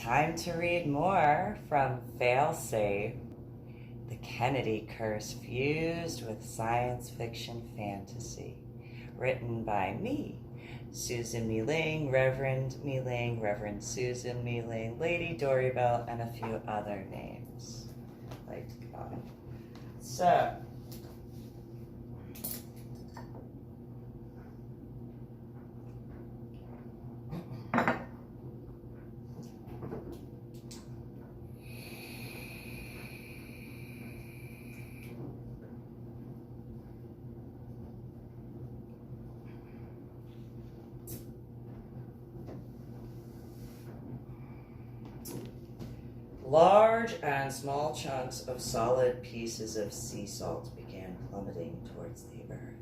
Time to read more from Failsafe, The Kennedy Curse Fused with Science Fiction Fantasy. Written by me, Susan MeeLing, Reverend MeeLing, Reverend Susan MeeLing, Lady Dori, Belle, and a few other names. Like God. So, large and small chunks of solid pieces of sea salt began plummeting towards the earth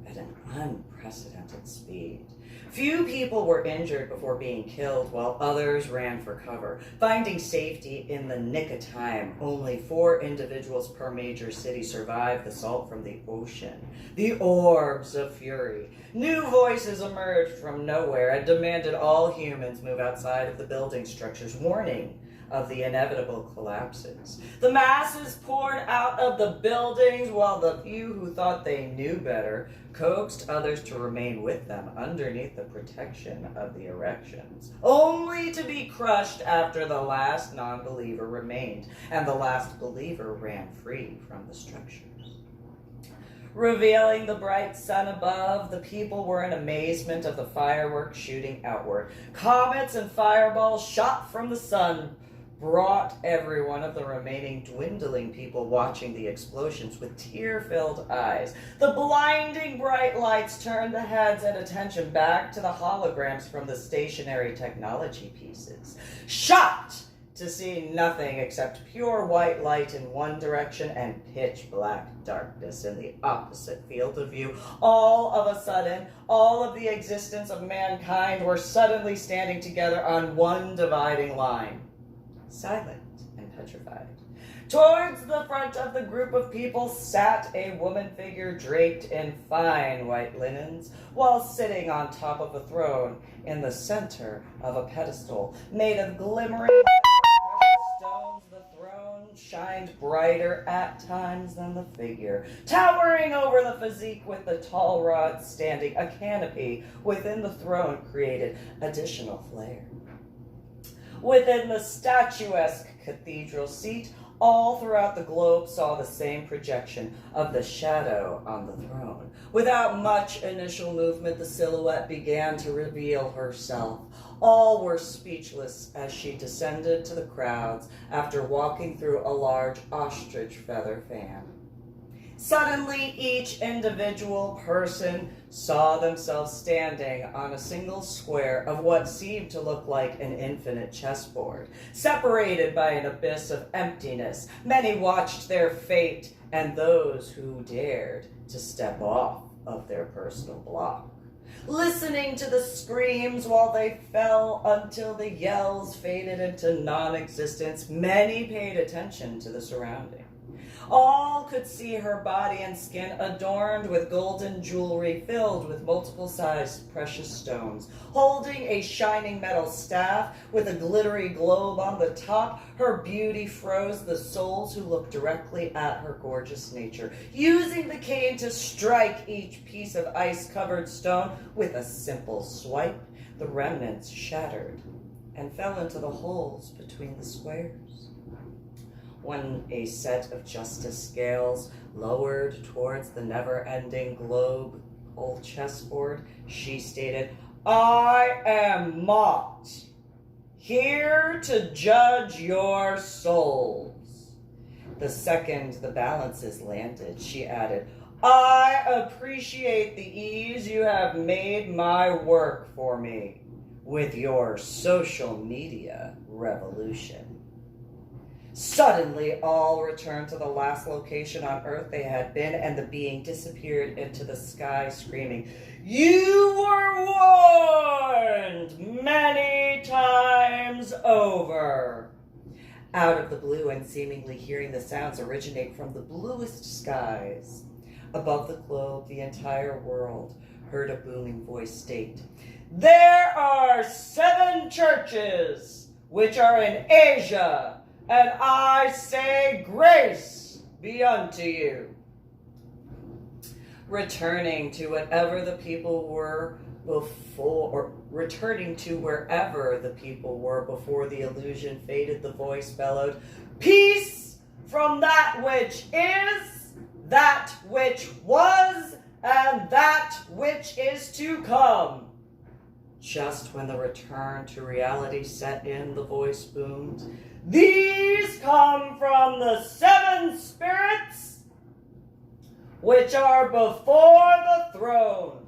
at an unprecedented speed. Few people were injured before being killed, while others ran for cover. Finding safety in the nick of time, only 4 individuals per major city survived the salt from the ocean. The orbs of fury. New voices emerged from nowhere and demanded all humans move outside of the building structures, warning of the inevitable collapses. The masses poured out of the buildings, while the few who thought they knew better coaxed others to remain with them underneath the protection of the erections, only to be crushed after the last non-believer remained and the last believer ran free from the structures. Revealing the bright sun above, the people were in amazement of the fireworks shooting outward. Comets and fireballs shot from the sun brought every one of the remaining dwindling people watching the explosions with tear-filled eyes. The blinding bright lights turned the heads and attention back to the holograms from the stationary technology pieces. Shocked to see nothing except pure white light in one direction and pitch black darkness in the opposite field of view, all of a sudden, all of the existence of mankind were suddenly standing together on one dividing line. Silent and petrified. Towards the front of the group of people sat a woman figure draped in fine white linens, while sitting on top of a throne in the center of a pedestal made of glimmering precious stones. The throne shined brighter at times than the figure. Towering over the physique with the tall rods standing, a canopy within the throne created additional flair. Within the statuesque cathedral seat, all throughout the globe saw the same projection of the shadow on the throne. Without much initial movement, the silhouette began to reveal herself. All were speechless as she descended to the crowds after walking through a large ostrich feather fan. Suddenly, each individual person saw themselves standing on a single square of what seemed to look like an infinite chessboard, separated by an abyss of emptiness. Many watched their fate and those who dared to step off of their personal block, listening to the screams while they fell until the yells faded into non-existence. Many paid attention to the surroundings. All could see her body and skin adorned with golden jewelry filled with multiple-sized precious stones. Holding a shining metal staff with a glittery globe on the top, her beauty froze the souls who looked directly at her gorgeous nature. Using the cane to strike each piece of ice-covered stone with a simple swipe, the remnants shattered and fell into the holes between the squares. When a set of justice scales lowered towards the never-ending globe old chessboard, she stated, "I am mocked, here to judge your souls." The second the balances landed, she added, "I appreciate the ease you have made my work for me with your social media revolution." Suddenly, all returned to the last location on Earth they had been, and the being disappeared into the sky, screaming, "You were warned many times over." Out of the blue, and seemingly hearing the sounds originate from the bluest skies, above the globe, the entire world heard a booming voice state, "There are 7 churches which are in Asia, and I say grace be unto you. Returning to whatever the people were before, or returning to wherever the people were before the illusion faded, the voice bellowed, peace from that which is, that which was, and that which is to come. Just when the return to reality set in, the voice boomed, these come from the seven spirits which are before the throne.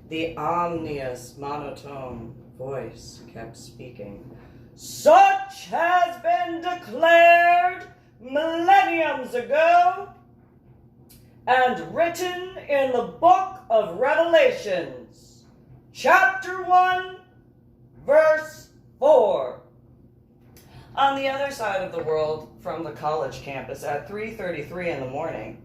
The ominous monotone voice kept speaking. Such has been declared millenniums ago and written in the book of Revelations, chapter 1, verse 4. On the other side of the world from the college campus at 3:33 in the morning,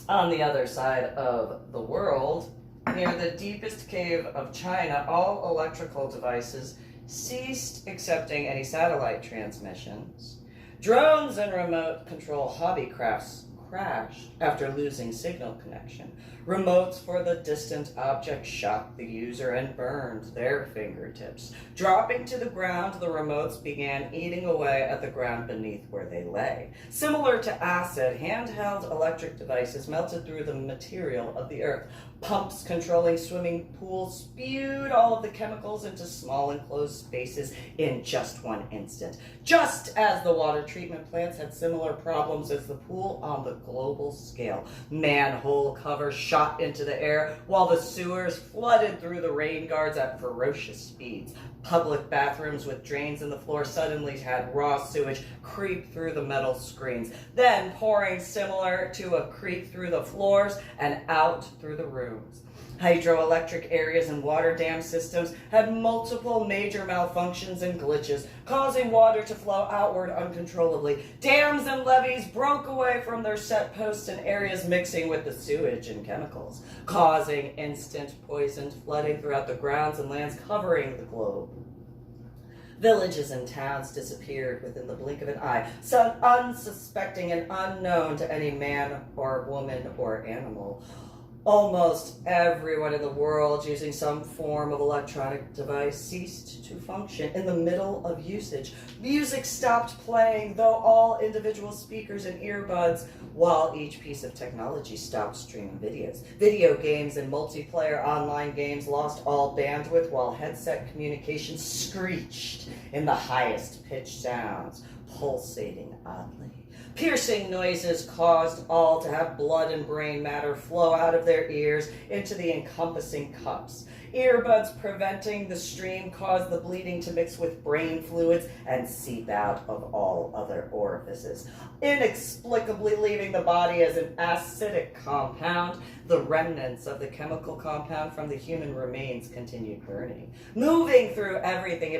on the other side of the world, near the deepest cave of China, all electrical devices ceased accepting any satellite transmissions. Drones and remote control hobbycrafts crashed after losing signal connection. Remotes for the distant object shocked the user and burned their fingertips. Dropping to the ground, the remotes began eating away at the ground beneath where they lay. Similar to acid, handheld electric devices melted through the material of the earth. Pumps controlling swimming pools spewed all of the chemicals into small enclosed spaces in just one instant. Just as the water treatment plants had similar problems as the pool on the global scale. Manhole covers shot into the air while the sewers flooded through the rain guards at ferocious speeds. Public bathrooms with drains in the floor suddenly had raw sewage creep through the metal screens, then pouring similar to a creep through the floors and out through the rooms. Hydroelectric areas and water dam systems had multiple major malfunctions and glitches, causing water to flow outward uncontrollably. Dams and levees broke away from their set posts in areas mixing with the sewage and chemicals, causing instant poisoned flooding throughout the grounds and lands covering the globe. Villages and towns disappeared within the blink of an eye, so unsuspecting and unknown to any man or woman or animal. Almost everyone in the world using some form of electronic device ceased to function in the middle of usage. Music stopped playing, though all individual speakers and earbuds, while each piece of technology stopped streaming videos. Video games and multiplayer online games lost all bandwidth, while headset communication screeched in the highest pitched sounds, pulsating oddly. Piercing noises caused all to have blood and brain matter flow out of their ears into the encompassing cups. Earbuds preventing the stream caused the bleeding to mix with brain fluids and seep out of all other orifices, inexplicably leaving the body as an acidic compound. The remnants of the chemical compound from the human remains continued burning. Moving through everything,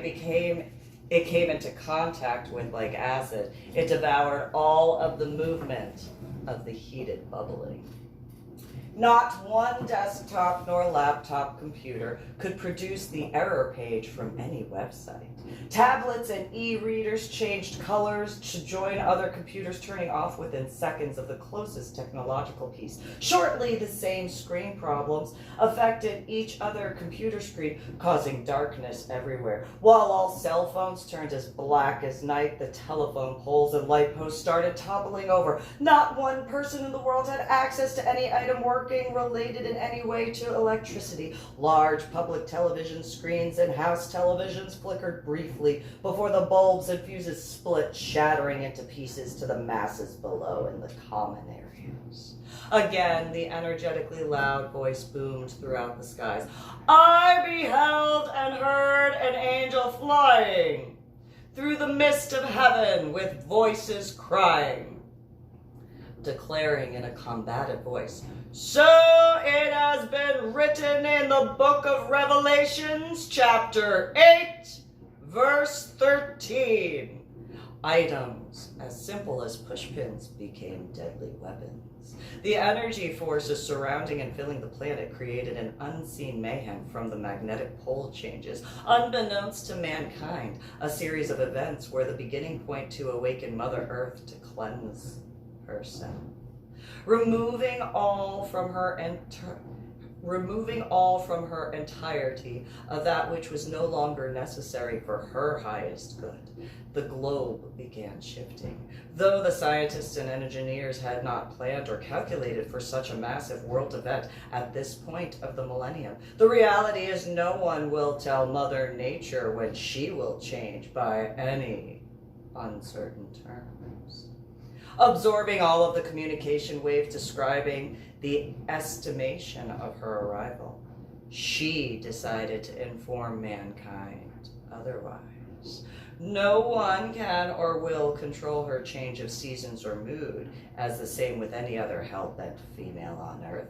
it came into contact with like acid. It devoured all of the movement of the heated bubbling. Not one desktop nor laptop computer could produce the error page from any website. Tablets and e-readers changed colors to join other computers, turning off within seconds of the closest technological piece. Shortly, the same screen problems affected each other computer screen, causing darkness everywhere. While all cell phones turned as black as night, the telephone poles and light posts started toppling over. Not one person in the world had access to any item working related in any way to electricity. Large public television screens and house televisions flickered briefly before the bulbs and fuses split, shattering into pieces to the masses below in the common areas. Again, the energetically loud voice boomed throughout the skies. I beheld and heard an angel flying through the mist of heaven with voices crying, declaring in a combative voice, so it has been written in the book of Revelations, chapter 8, verse 13. Items as simple as pushpins became deadly weapons. The energy forces surrounding and filling the planet created an unseen mayhem from the magnetic pole changes, unbeknownst to mankind, a series of events were the beginning point to awaken Mother Earth to cleanse herself. Removing all from her entirety of that which was no longer necessary for her highest good, the globe began shifting. Though the scientists and engineers had not planned or calculated for such a massive world event at this point of the millennium, the reality is no one will tell Mother Nature when she will change by any uncertain terms. Absorbing all of the communication waves describing the estimation of her arrival, she decided to inform mankind otherwise. No one can or will control her change of seasons or mood, as the same with any other hell-bent female on Earth.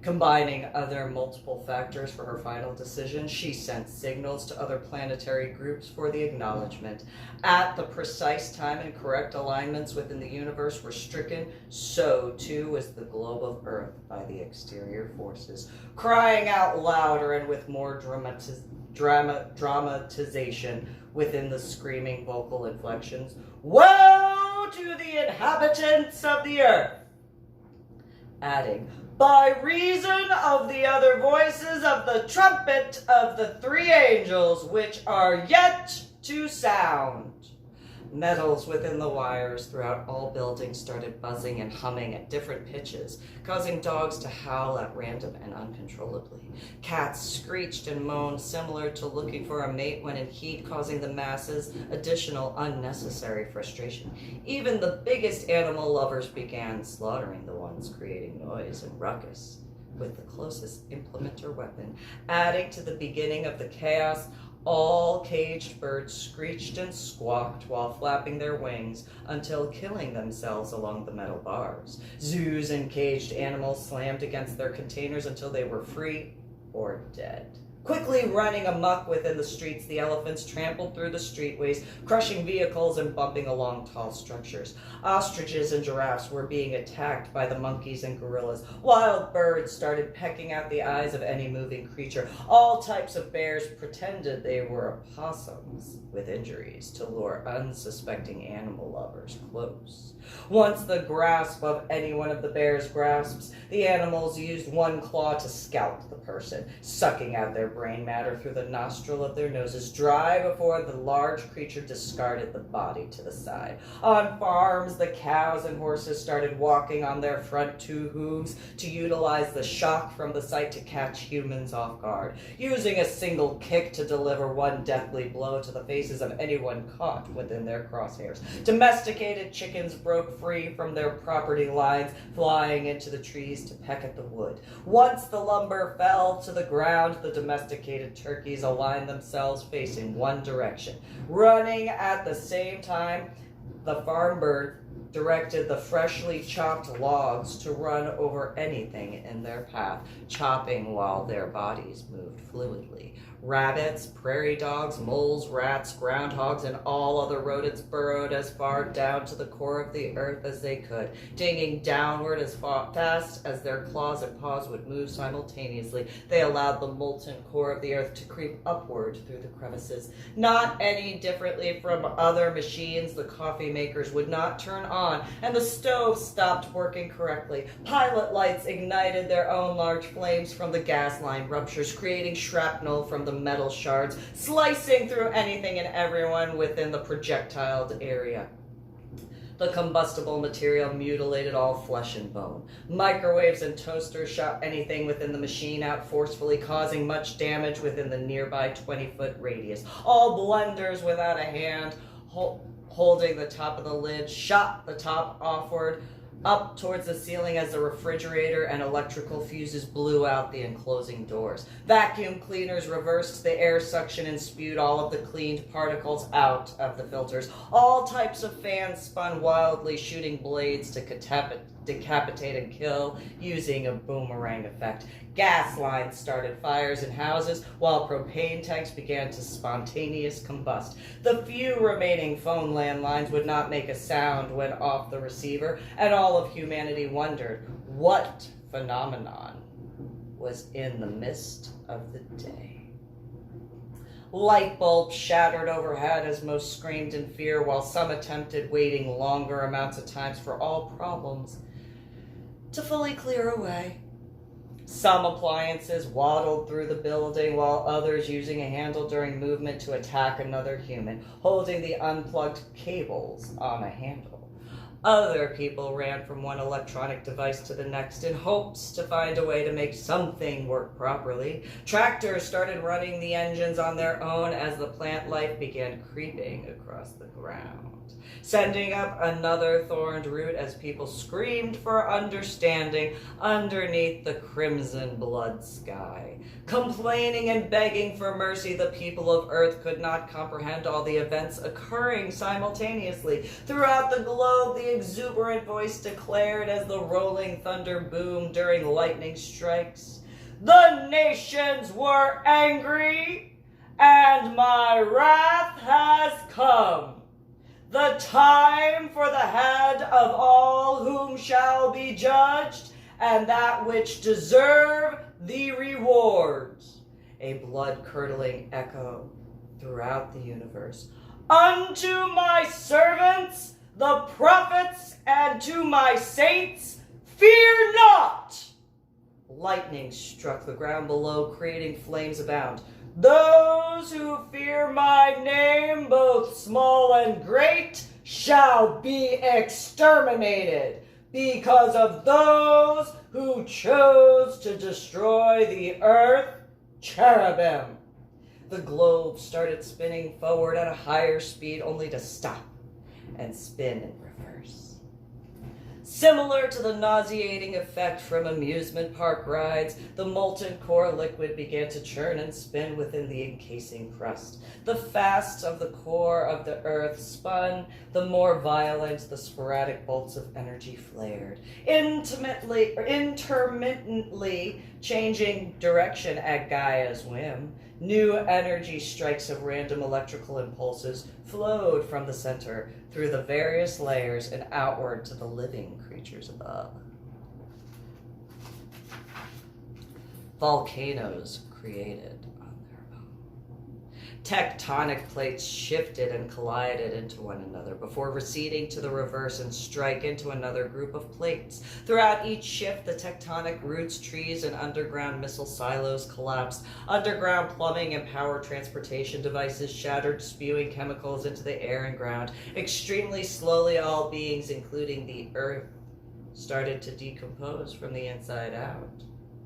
Combining other multiple factors for her final decision, she sent signals to other planetary groups for the acknowledgement. At the precise time and correct alignments within the universe were stricken, so too was the globe of Earth by the exterior forces, crying out louder and with more dramatization within the screaming vocal inflections, "Woe to the inhabitants of the Earth!" Adding, "By reason of the other voices of the trumpet of the three angels which are yet to sound." Metals within the wires throughout all buildings started buzzing and humming at different pitches, causing dogs to howl at random and uncontrollably. Cats screeched and moaned, similar to looking for a mate when in heat, causing the masses additional unnecessary frustration. Even the biggest animal lovers began slaughtering the ones creating noise and ruckus with the closest implement or weapon. Adding to the beginning of the chaos, all caged birds screeched and squawked while flapping their wings until killing themselves along the metal bars. Zoos and caged animals slammed against their containers until they were free or dead. Quickly running amok within the streets, the elephants trampled through the streetways, crushing vehicles and bumping along tall structures. Ostriches and giraffes were being attacked by the monkeys and gorillas. Wild birds started pecking out the eyes of any moving creature. All types of bears pretended they were opossums with injuries to lure unsuspecting animal lovers close. Once the grasp of any one of the bear's grasps, the animals used one claw to scalp the person, sucking out their brain matter through the nostril of their noses, dry before the large creature discarded the body to the side. On farms, the cows and horses started walking on their front two hooves to utilize the shock from the sight to catch humans off guard, using a single kick to deliver one deathly blow to the faces of anyone caught within their crosshairs. Domesticated chickens broke free from their property lines, flying into the trees to peck at the wood. Once the lumber fell to the ground, the domesticated turkeys aligned themselves facing one direction. Running at the same time, the farm bird directed the freshly chopped logs to run over anything in their path, chopping while their bodies moved fluidly. Rabbits, prairie dogs, moles, rats, groundhogs, and all other rodents burrowed as far down to the core of the earth as they could, dinging downward as fast as their claws and paws would move simultaneously. They allowed the molten core of the earth to creep upward through the crevices. Not any differently from other machines, the coffee makers would not turn on, and the stove stopped working correctly. Pilot lights ignited their own large flames from the gas line ruptures, creating shrapnel from the metal shards, slicing through anything and everyone within the projectiled area. The combustible material mutilated all flesh and bone. Microwaves and toasters shot anything within the machine out forcefully, causing much damage within the nearby 20-foot radius. All blenders without a hand holding the top of the lid shot the top offward, up towards the ceiling as the refrigerator and electrical fuses blew out the enclosing doors. Vacuum cleaners reversed the air suction and spewed all of the cleaned particles out of the filters. All types of fans spun wildly, shooting blades to decapitate and kill using a boomerang effect. Gas lines started fires in houses, while propane tanks began to spontaneous combust. The few remaining phone landlines would not make a sound when off the receiver, and all of humanity wondered what phenomenon was in the mist of the day. Light bulbs shattered overhead as most screamed in fear, while some attempted waiting longer amounts of times for all problems to fully clear away. Some appliances waddled through the building, while others using a handle during movement to attack another human, holding the unplugged cables on a handle. Other people ran from one electronic device to the next in hopes to find a way to make something work properly. Tractors started running the engines on their own as the plant life began creeping across the ground, sending up another thorned root as people screamed for understanding underneath the crimson blood sky. Complaining and begging for mercy, the people of Earth could not comprehend all the events occurring simultaneously. Throughout the globe, the exuberant voice declared as the rolling thunder boomed during lightning strikes, "The nations were angry, and my wrath has come. The time for the head of all whom shall be judged, and that which deserve the rewards." A blood-curdling echo throughout the universe. "Unto my servants, the prophets, and to my saints, fear not!" Lightning struck the ground below, creating flames abound. "Those who fear my name, both small and great, shall be exterminated because of those who chose to destroy the earth, cherubim." The globe started spinning forward at a higher speed, only to stop and spin in reverse. Similar to the nauseating effect from amusement park rides, the molten core liquid began to churn and spin within the encasing crust. The faster of the core of the earth spun, the more violent the sporadic bolts of energy flared, intermittently changing direction at Gaia's whim. New energy strikes of random electrical impulses flowed from the center through the various layers and outward to the living creatures above. Volcanoes created on their own. Tectonic plates shifted and collided into one another before receding to the reverse and strike into another group of plates. Throughout each shift, the tectonic roots, trees, and underground missile silos collapsed. Underground plumbing and power transportation devices shattered, spewing chemicals into the air and ground. Extremely slowly, all beings, including the earth, started to decompose from the inside out.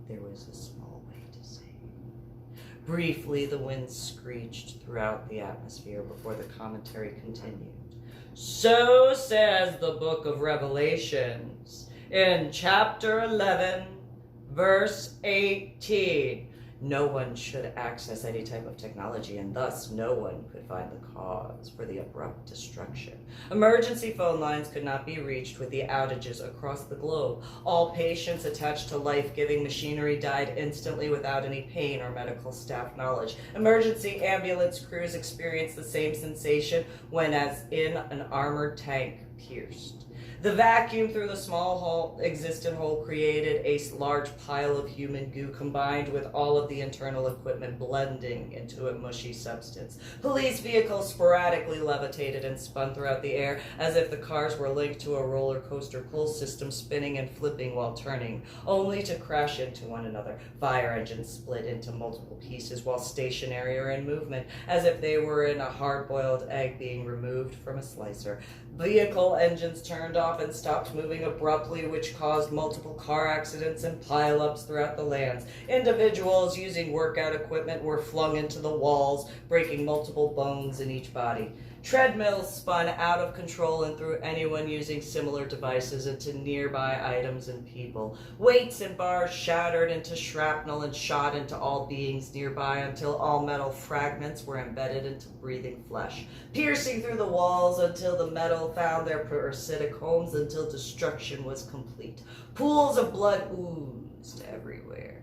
There was a small way to save. Briefly, the wind screeched throughout the atmosphere before the commentary continued. So says the book of Revelations in chapter 11, verse 18. No one should access any type of technology, and thus no one could find the cause for the abrupt destruction. Emergency phone lines could not be reached with the outages across the globe. All patients attached to life-giving machinery died instantly without any pain or medical staff knowledge. Emergency ambulance crews experienced the same sensation when as in an armored tank pierced. The vacuum through the small existent hole created a large pile of human goo combined with all of the internal equipment blending into a mushy substance. Police vehicles sporadically levitated and spun throughout the air as if the cars were linked to a roller coaster pull system, spinning and flipping while turning, only to crash into one another. Fire engines split into multiple pieces while stationary or in movement, as if they were in a hard-boiled egg being removed from a slicer. Vehicle engines turned off and stopped moving abruptly, which caused multiple car accidents and pile-ups throughout the lands. Individuals using workout equipment were flung into the walls, breaking multiple bones in each body. Treadmills spun out of control and threw anyone using similar devices into nearby items and people. Weights and bars shattered into shrapnel and shot into all beings nearby until all metal fragments were embedded into breathing flesh, piercing through the walls until the metal found their parasitic homes until destruction was complete. Pools of blood oozed everywhere.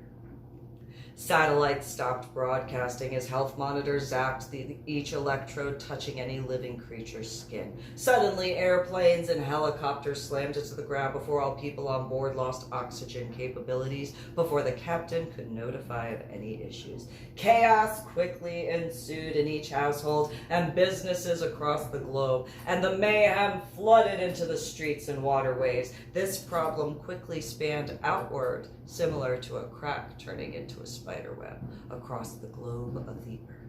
Satellites stopped broadcasting as health monitors zapped each electrode touching any living creature's skin. Suddenly, airplanes and helicopters slammed into the ground before all people on board lost oxygen capabilities, before the captain could notify of any issues. Chaos quickly ensued in each household and businesses across the globe, and the mayhem flooded into the streets and waterways. This problem quickly spanned outward, similar to a crack turning into a spider web across the globe of the earth.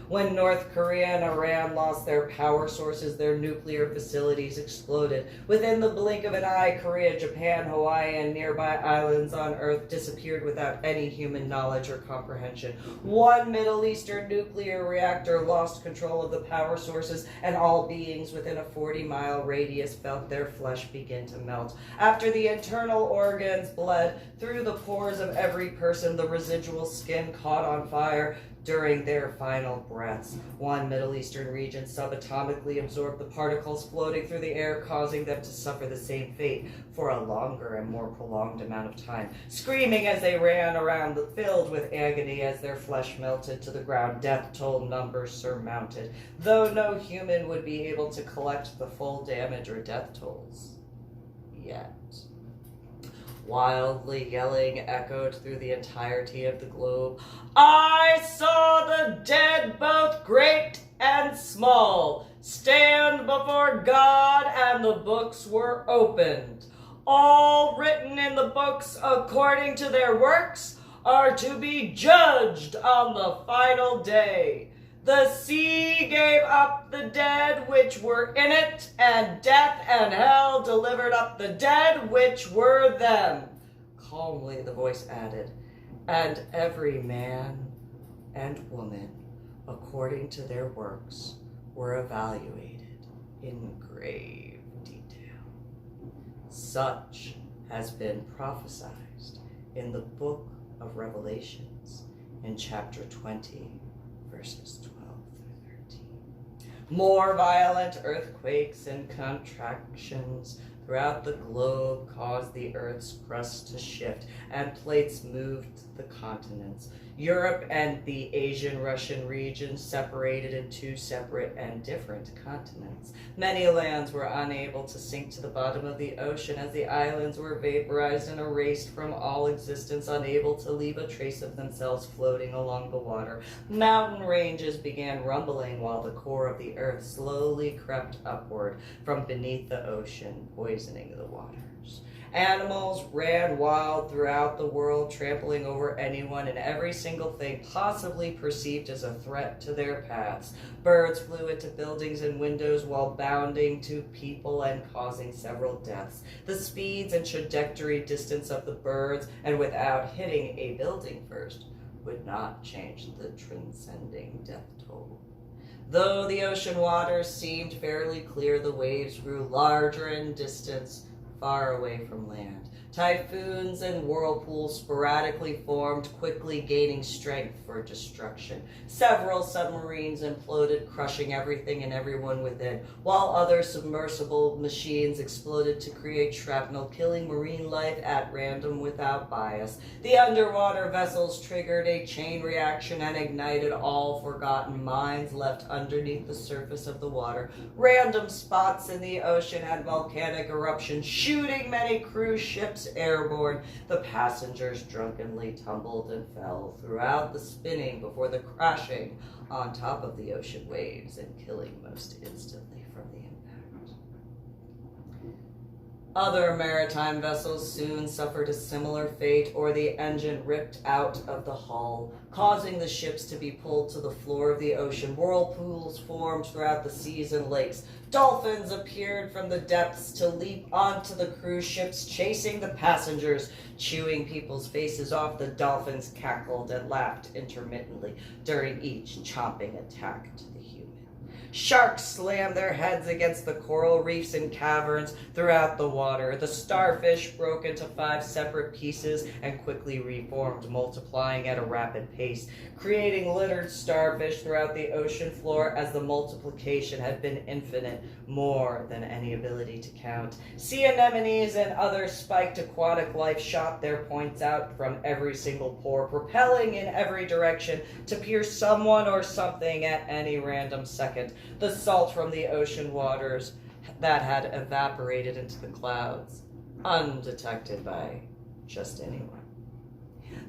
When North Korea and Iran lost their power sources, their nuclear facilities exploded. Within the blink of an eye, Korea, Japan, Hawaii, and nearby islands on Earth disappeared without any human knowledge or comprehension. One Middle Eastern nuclear reactor lost control of the power sources, and all beings within a 40-mile radius felt their flesh begin to melt. After the internal organs bled through the pores of every person, the residual skin caught on fire during their final breaths. One Middle Eastern region subatomically absorbed the particles floating through the air, causing them to suffer the same fate for a longer and more prolonged amount of time. Screaming as they ran around, filled with agony as their flesh melted to the ground, death toll numbers surmounted, though no human would be able to collect the full damage or death tolls yet. Wildly yelling echoed through the entirety of the globe. I saw the dead, both great and small, stand before God, and the books were opened. All written in the books according to their works are to be judged on the final day. The sea gave up the dead which were in it, and death and hell delivered up the dead which were them. Calmly the voice added, and every man and woman, according to their works, were evaluated in grave detail. Such has been prophesied in the book of Revelations in chapter 20, verses 12 through 13. More violent earthquakes and contractions throughout the globe caused the Earth's crust to shift, and plates moved the continents. Europe and the Asian-Russian regions separated in two separate and different continents. Many lands were unable to sink to the bottom of the ocean as the islands were vaporized and erased from all existence, unable to leave a trace of themselves floating along the water. Mountain ranges began rumbling while the core of the Earth slowly crept upward from beneath the ocean, poisoning the waters. Animals ran wild throughout the world, trampling over anyone and every single thing possibly perceived as a threat to their paths. Birds flew into buildings and windows while bounding to people and causing several deaths. The speeds and trajectory distance of the birds, and without hitting a building first, would not change the transcending death toll. Though the ocean waters seemed fairly clear, the waves grew larger in distance, far away from land. Typhoons and whirlpools sporadically formed, quickly gaining strength for destruction. Several submarines imploded, crushing everything and everyone within, while other submersible machines exploded to create shrapnel, killing marine life at random without bias. The underwater vessels triggered a chain reaction and ignited all forgotten mines left underneath the surface of the water. Random spots in the ocean had volcanic eruptions, shooting many cruise ships airborne. The passengers drunkenly tumbled and fell throughout the spinning before the crashing on top of the ocean waves and killing most instantly from the impact. Other maritime vessels soon suffered a similar fate, or the engine ripped out of the hull, causing the ships to be pulled to the floor of the ocean. Whirlpools formed throughout the seas and lakes. Dolphins appeared from the depths to leap onto the cruise ships, chasing the passengers. Chewing people's faces off, the dolphins cackled and laughed intermittently during each chomping attack to the human. Sharks slammed their heads against the coral reefs and caverns throughout the water. The starfish broke into 5 separate pieces and quickly reformed, multiplying at a rapid pace, creating littered starfish throughout the ocean floor as the multiplication had been infinite, more than any ability to count. Sea anemones and other spiked aquatic life shot their points out from every single pore, propelling in every direction to pierce someone or something at any random second. The salt from the ocean waters that had evaporated into the clouds, undetected by just anyone.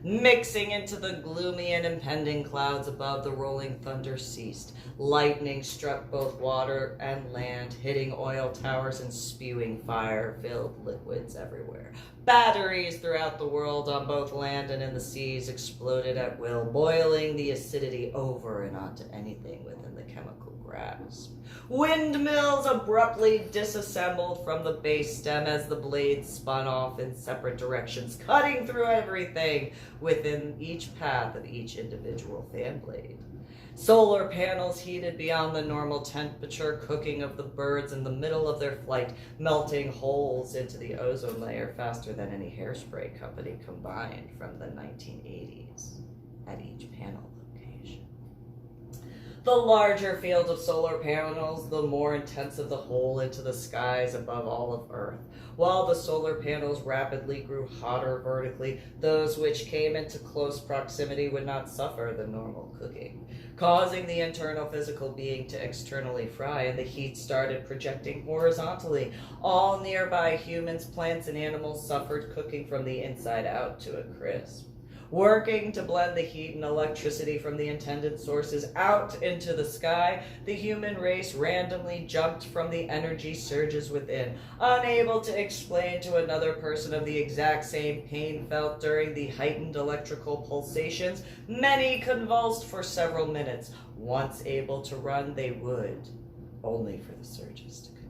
Mixing into the gloomy and impending clouds above, the rolling thunder ceased. Lightning struck both water and land, hitting oil towers and spewing fire-filled liquids everywhere. Batteries throughout the world on both land and in the seas exploded at will, boiling the acidity over and onto anything within the chemical grasp. Windmills abruptly disassembled from the base stem as the blades spun off in separate directions, cutting through everything within each path of each individual fan blade. Solar panels heated beyond the normal temperature, cooking of the birds in the middle of their flight, melting holes into the ozone layer faster than any hairspray company combined from the 1980s at each panel location. The larger field of solar panels, the more intensive the hole into the skies above all of Earth. While the solar panels rapidly grew hotter vertically, those which came into close proximity would not suffer the normal cooking, causing the internal physical being to externally fry, and the heat started projecting horizontally. All nearby humans, plants, and animals suffered cooking from the inside out to a crisp. Working to blend the heat and electricity from the intended sources out into the sky, the human race randomly jumped from the energy surges within, unable to explain to another person of the exact same pain felt during the heightened electrical pulsations. Many convulsed for several minutes. Once able to run, they would, only for the surges to continue.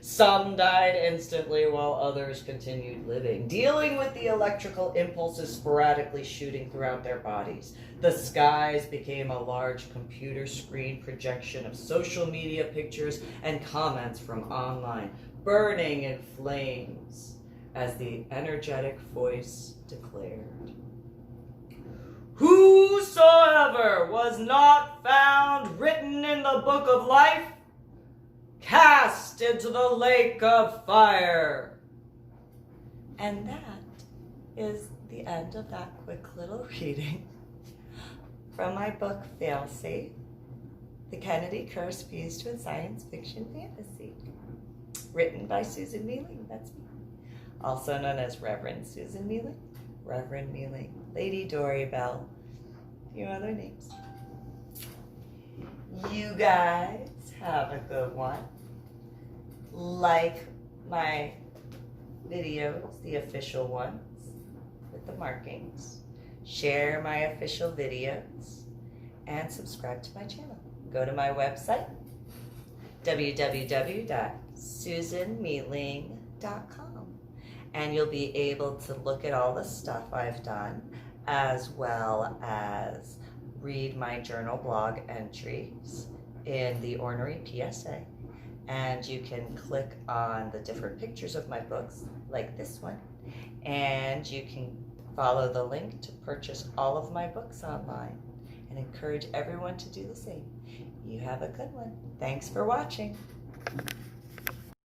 Some died instantly while others continued living, dealing with the electrical impulses sporadically shooting throughout their bodies. The skies became a large computer screen projection of social media pictures and comments from online, burning in flames as the energetic voice declared, "Whosoever was not found written in the book of life, cast into the lake of fire." And that is the end of that quick little reading from my book, Failsafe, The Kennedy Curse Fused with Science Fiction Fantasy, written by Susan MeeLing, that's me, also known as Reverend Susan MeeLing, Reverend MeeLing, Lady Dori, Belle, a few other names. You guys have a good one. Like my videos, the official ones with the markings. Share my official videos and subscribe to my channel. Go to my website, www.susanmeeling.com, and you'll be able to look at all the stuff I've done, as well as read my journal blog entries in the Ornery PSA, and you can click on the different pictures of my books, like this one, and you can follow the link to purchase all of my books online, and encourage everyone to do the same. You have a good one. Thanks for watching.